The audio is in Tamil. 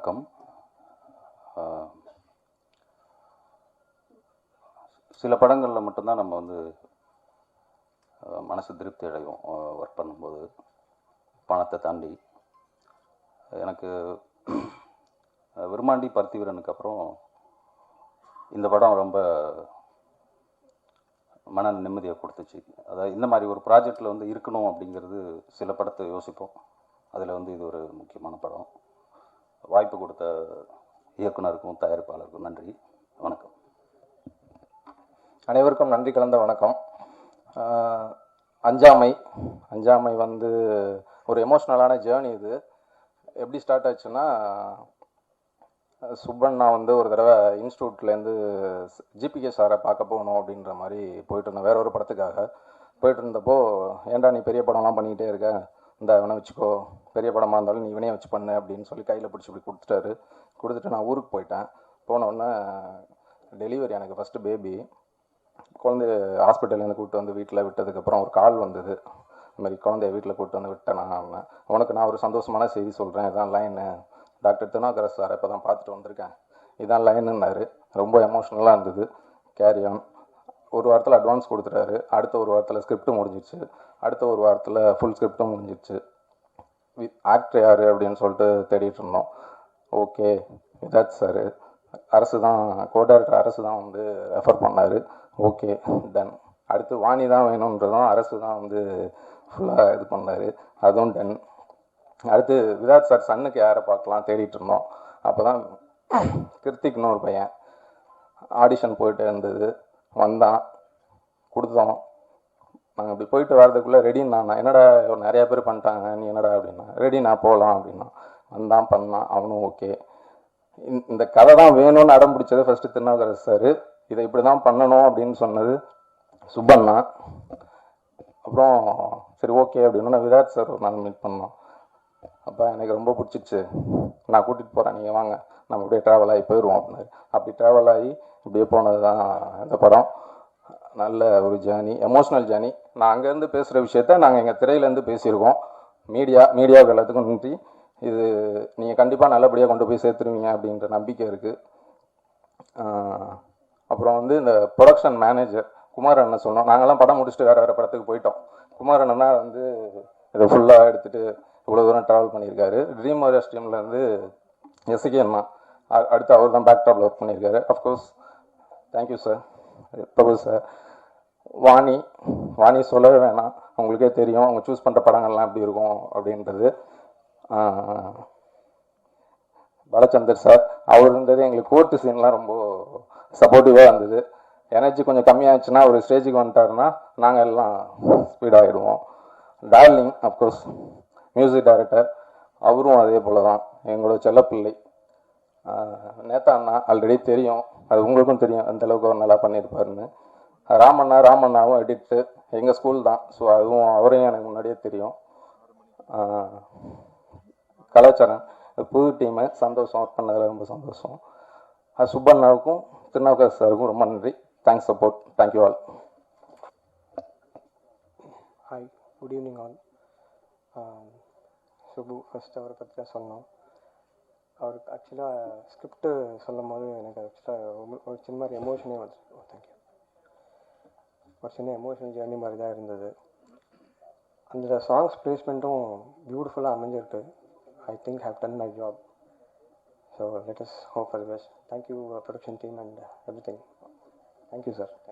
வணக்கம். சில படங்களில் மட்டும்தான் நம்ம வந்து மனசு திருப்தி அடையும் ஒர்க் பண்ணும்போது, பணத்தை தாண்டி. எனக்கு விருமாண்டி பருத்திவீரனுக்கு அப்புறம் இந்த படம் ரொம்ப மன நிம்மதியை கொடுத்துச்சு. அதாவது இந்த மாதிரி ஒரு ப்ராஜெக்டில் வந்து இருக்கணும் அப்படிங்கிறது சில படத்தை யோசிப்போம். அதில் வந்து இது ஒரு முக்கியமான படம். வாய்ப்பு கொடுத்த இயக்குனருக்கும் தயாரிப்பாளருக்கும் நன்றி. வணக்கம். அனைவருக்கும் நன்றி கலந்த வணக்கம். அஞ்சாமை வந்து ஒரு எமோஷ்னலான ஜேர்னி. இது எப்படி ஸ்டார்ட் ஆச்சுன்னா, சுப்பண்ணா வந்து ஒரு தடவை இன்ஸ்டியூட்லேருந்து ஜிபிகே சாரை பார்க்க போகணும் அப்படின்ற மாதிரி போயிட்டு இருந்தேன். வேற ஒரு படத்துக்காக போயிட்டு இருந்தப்போ, ஏன்டா நீ பெரிய படம்லாம் பண்ணிக்கிட்டே இருக்க, இந்த இவனை வச்சுக்கோ, பெரிய படமாக இருந்தாலும் நீ இவனே வச்சு பண்ணு அப்படின்னு சொல்லி கையில் பிடிச்சி இப்படி கொடுத்துட்டு நான் ஊருக்கு போயிட்டேன். போனோடனே டெலிவரி, எனக்கு ஃபஸ்ட்டு பேபி. குழந்தைய ஹாஸ்பிட்டல்லேருந்து கூப்பிட்டு வந்து வீட்டில் விட்டதுக்கப்புறம் ஒரு கால் வந்தது. இந்த மாதிரி குழந்தைய வீட்டில் கூப்பிட்டு வந்து விட்டேன். உனக்கு நான் ஒரு சந்தோஷமான செய்தி சொல்கிறேன், இதான் லைனு, டாக்டர் திருநாகரஸ் சார் இப்போ தான் பார்த்துட்டு வந்திருக்கேன், இதான் லைனுன்னாரு. ரொம்ப எமோஷ்னலாக இருந்தது. Carry on. ஒரு வாரத்தில் அட்வான்ஸ் கொடுத்துட்டாரு. அடுத்த ஒரு வாரத்தில் ஸ்கிரிப்டும் முடிஞ்சிடுச்சு. அடுத்த ஒரு வாரத்தில் ஃபுல் ஸ்கிரிப்டும் முடிஞ்சிடுச்சு. ஆக்டர் யார் அப்படின்னு சொல்லிட்டு தேடிட்டு இருந்தோம். ஓகே, விதாத் சார், அரசு தான், கோடைரக்டர் அரசு தான் வந்து ரெஃபர் பண்ணார். Okay, done. அடுத்து வாணி தான் வேணுன்றதும் அரசு தான் வந்து ஃபுல்லாக இது பண்ணார், அதுவும் டன். அடுத்து விராட் சார் சன்னுக்கு யாரை பார்க்கலாம் தேடிட்டு இருந்தோம். அப்போ தான் கிருத்திக்னு ஒரு பையன் ஆடிஷன் போயிட்டு இருந்தது. வந்தான், கொடுத்தோம். நாங்கள் அப்படி போயிட்டு வர்றதுக்குள்ளே ரெடின்னா, என்னடா நிறையா பேர் பண்ணிட்டாங்க, நீ என்னடா அப்படின்னா, ரெடி நான் போகலாம் அப்படின்னா. வந்தான், பண்ணான், அவனும் ஓகே. இந்த கதை தான் வேணும்னு அடம் பிடிச்சது ஃபஸ்ட்டு திருநாவுக்கரசு சார். இதை இப்படி தான் பண்ணணும் அப்படின்னு சொன்னது சுப்பண்ணா. அப்புறம் சரி ஓகே அப்படின்னு விராட் சார் ஒரு நாள் மீட் பண்ணோம். அப்போ எனக்கு ரொம்ப பிடிச்சிச்சு, நான் கூட்டிகிட்டு போகிறேன், நீங்கள் வாங்க, நம்ம அப்படியே ட்ராவல் ஆகி போயிடுவோம் அப்படின்னாரு. அப்படி ட்ராவல் ஆகி இப்படியே போனது தான் இந்த படம். நல்ல ஒரு ஜேர்னி, எமோஷ்னல் ஜேர்னி. நான் அங்கேருந்து பேசுகிற விஷயத்த நாங்கள் எங்கள் திரையிலேருந்து பேசியிருக்கோம். மீடியாவுக்கு எல்லாத்துக்கும் நன்றி. இது நீங்கள் கண்டிப்பாக நல்லபடியாக கொண்டு போய் சேர்த்துருவீங்க அப்படின்ற நம்பிக்கை இருக்குது. அப்புறம் வந்து இந்த ப்ரொடக்ஷன் மேனேஜர் குமார் அண்ணன் சொன்னோம். நாங்கள்லாம் படம் முடிச்சுட்டு வேறு படத்துக்கு போயிட்டோம். குமார் அண்ணன் தான் வந்து இதை ஃபுல்லாக எடுத்துகிட்டு இவ்வளோ தூரம் ட்ராவல் பண்ணியிருக்காரு. ட்ரீம் வாரியர்ஸ் டீம்லேருந்து எஸ்கே அண்ணா, அடுத்து அவர் தான் பேக் டாப்பில் ஒர்க் பண்ணியிருக்காரு. Of course thank you sir. Prabhu sir. Vani சொல்லவே வேணாம், அவங்களுக்கே தெரியும் அவங்க சூஸ் பண்ணுற படங்கள்லாம் எப்படி இருக்கும் அப்படின்றது. பாலச்சந்தர் சார், அவர் இருந்தது எங்களுக்கு கோர்ட்டு சீன்லாம் ரொம்ப சப்போர்ட்டிவாக இருந்தது. எனர்ஜி கொஞ்சம் கம்மியாகிடுச்சுன்னா ஒரு ஸ்டேஜுக்கு வந்துட்டாருன்னா நாங்கள் எல்லாம் ஸ்பீடாகிடுவோம். டார்லிங் அஃப்கோர்ஸ் மியூசிக் டைரக்டர், அவரும் அதே போல் தான் எங்களோட செல்லப்பிள்ளை. நேத்தா அண்ணா ஆல்ரெடி தெரியும், அது உங்களுக்கும் தெரியும் அந்தளவுக்கு அவர் நல்லா பண்ணியிருப்பாருன்னு. ராமண்ணாவும் எடிட்டு எங்கள் ஸ்கூல் தான், ஸோ அதுவும் அவரையும் எனக்கு முன்னாடியே தெரியும். கலாச்சாரம் புது டீமு, சந்தோஷம், ஒர்க் பண்ணதில் ரொம்ப சந்தோஷம். சுப்பண்ணாவுக்கும் திருநாவுக்கரசு சாருக்கும் ரொம்ப நன்றி. Thanks support. Thank you all. Hi, good evening all. Subbu first அவரை பற்றி தான் சொன்னோம். அவருக்கு ஆக்சுவலாக ஸ்கிரிப்டு சொல்லும் போது எனக்கு ஆக்சுவலாக ஒரு சின்ன எமோஷனே வந்து தேங்க்யூ ஒரு சின்ன எமோஷனல் ஜேர்னி மாதிரி தான் இருந்தது. அந்த சாங்ஸ் பிளேஸ்மெண்ட்டும் பியூட்டிஃபுல்லாக அமைஞ்சிருக்கு. I think I have done my job. So let us hope for the best. Thank you, production team and everything. Thank you, sir. Thank you.